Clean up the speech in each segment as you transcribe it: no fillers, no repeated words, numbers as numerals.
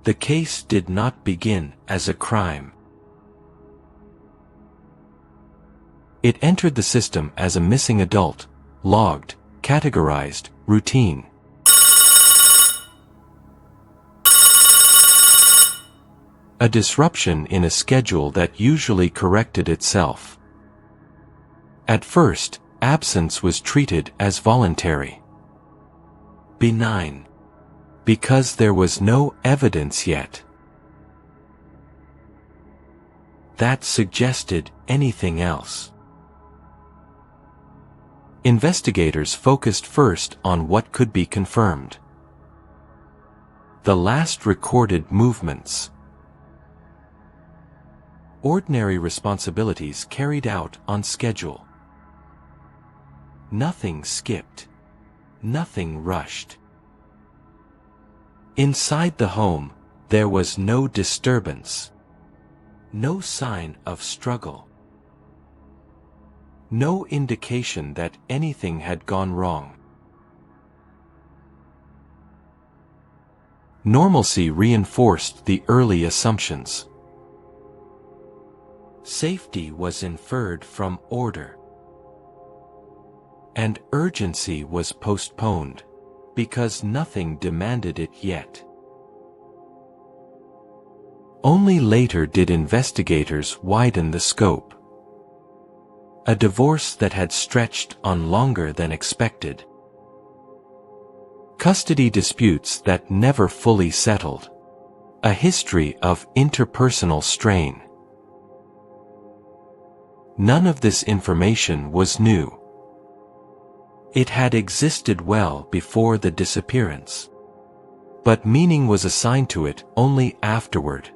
The case did not begin as a crime. It entered the system as a missing adult, logged, categorized, routine. A disruption in a schedule that usually corrected itself. At first, absence was treated as voluntary. Benign. Because there was no evidence yet that suggested anything else. Investigators focused first on what could be confirmed. The last recorded movements. Ordinary responsibilities carried out on schedule. Nothing skipped. Nothing rushed. Inside the home, there was no disturbance. No sign of struggle. No indication that anything had gone wrong. Normalcy reinforced the early assumptions. Safety was inferred from order. And urgency was postponed, because nothing demanded it yet. Only later did investigators widen the scope. A divorce that had stretched on longer than expected. Custody disputes that never fully settled. A history of interpersonal strain. None of this information was new. It had existed well before the disappearance. But meaning was assigned to it only afterward.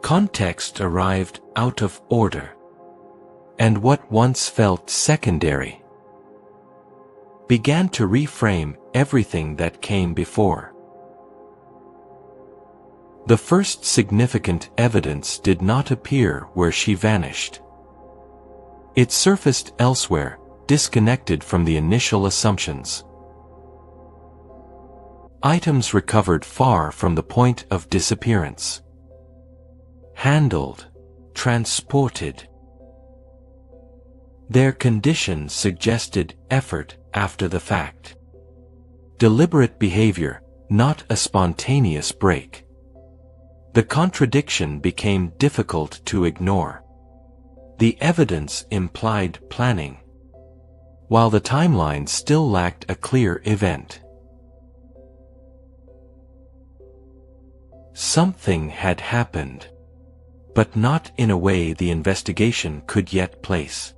Context arrived out of order. And what once felt secondary began to reframe everything that came before. The first significant evidence did not appear where she vanished. It surfaced elsewhere, disconnected from the initial assumptions. Items recovered far from the point of disappearance. Handled, transported. Their condition suggested effort after the fact. Deliberate behavior, not a spontaneous break. The contradiction became difficult to ignore. The evidence implied planning, while the timeline still lacked a clear event. Something had happened, but not in a way the investigation could yet place.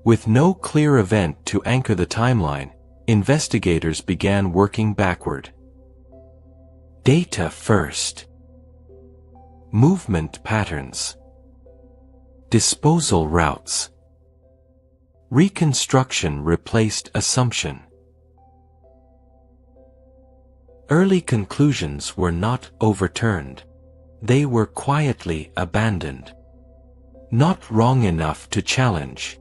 With no clear event to anchor the timeline, investigators began working backward. Data first. Movement patterns. Disposal routes. Reconstruction replaced assumption. Early conclusions were not overturned. They were quietly abandoned. Not wrong enough to challenge.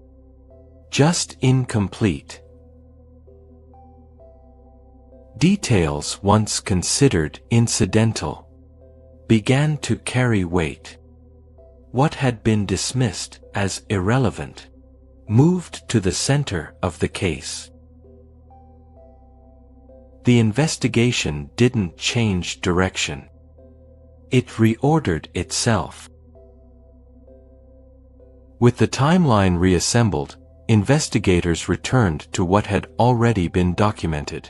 Just incomplete. Details once considered incidental began to carry weight. What had been dismissed as irrelevant moved to the center of the case. The investigation didn't change direction. It reordered itself. With the timeline reassembled, investigators returned to what had already been documented.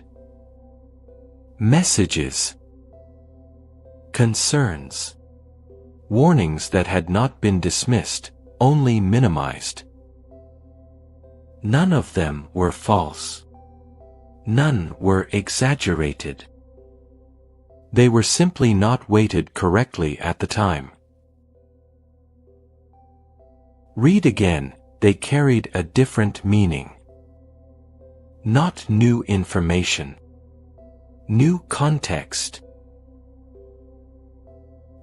Messages. Concerns. Warnings that had not been dismissed, only minimized. None of them were false. None were exaggerated. They were simply not weighted correctly at the time. Read again, they carried a different meaning. Not new information. New context.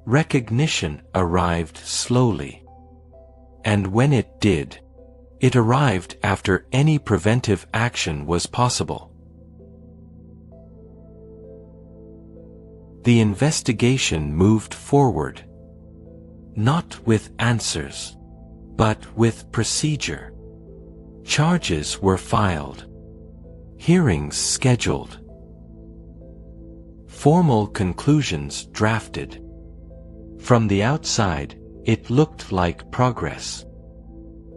Recognition arrived slowly. And when it did, it arrived after any preventive action was possible. The investigation moved forward. Not with answers, but with procedure. Charges were filed. Hearings scheduled. Formal conclusions drafted. From the outside, it looked like progress.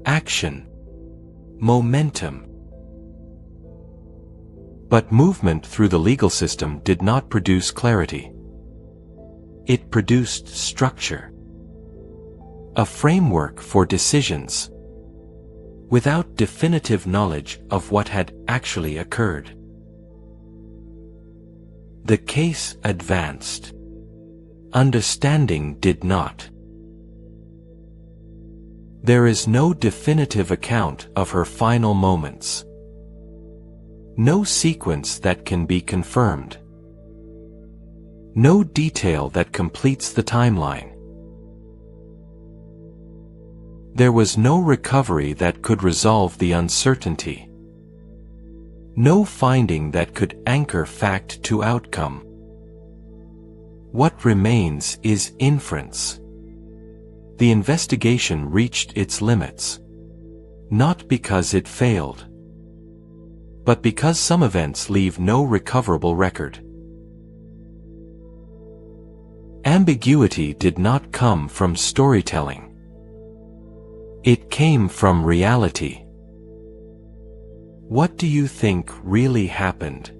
Action. Momentum. But movement through the legal system did not produce clarity. It produced structure. A framework for decisions. Without definitive knowledge of what had actually occurred. The case advanced. Understanding did not. There is no definitive account of her final moments. No sequence that can be confirmed. No detail that completes the timeline. There was no recovery that could resolve the uncertainty. No finding that could anchor fact to outcome. What remains is inference. The investigation reached its limits. Not because it failed, but because some events leave no recoverable record. Ambiguity did not come from storytelling. It came from reality. What do you think really happened?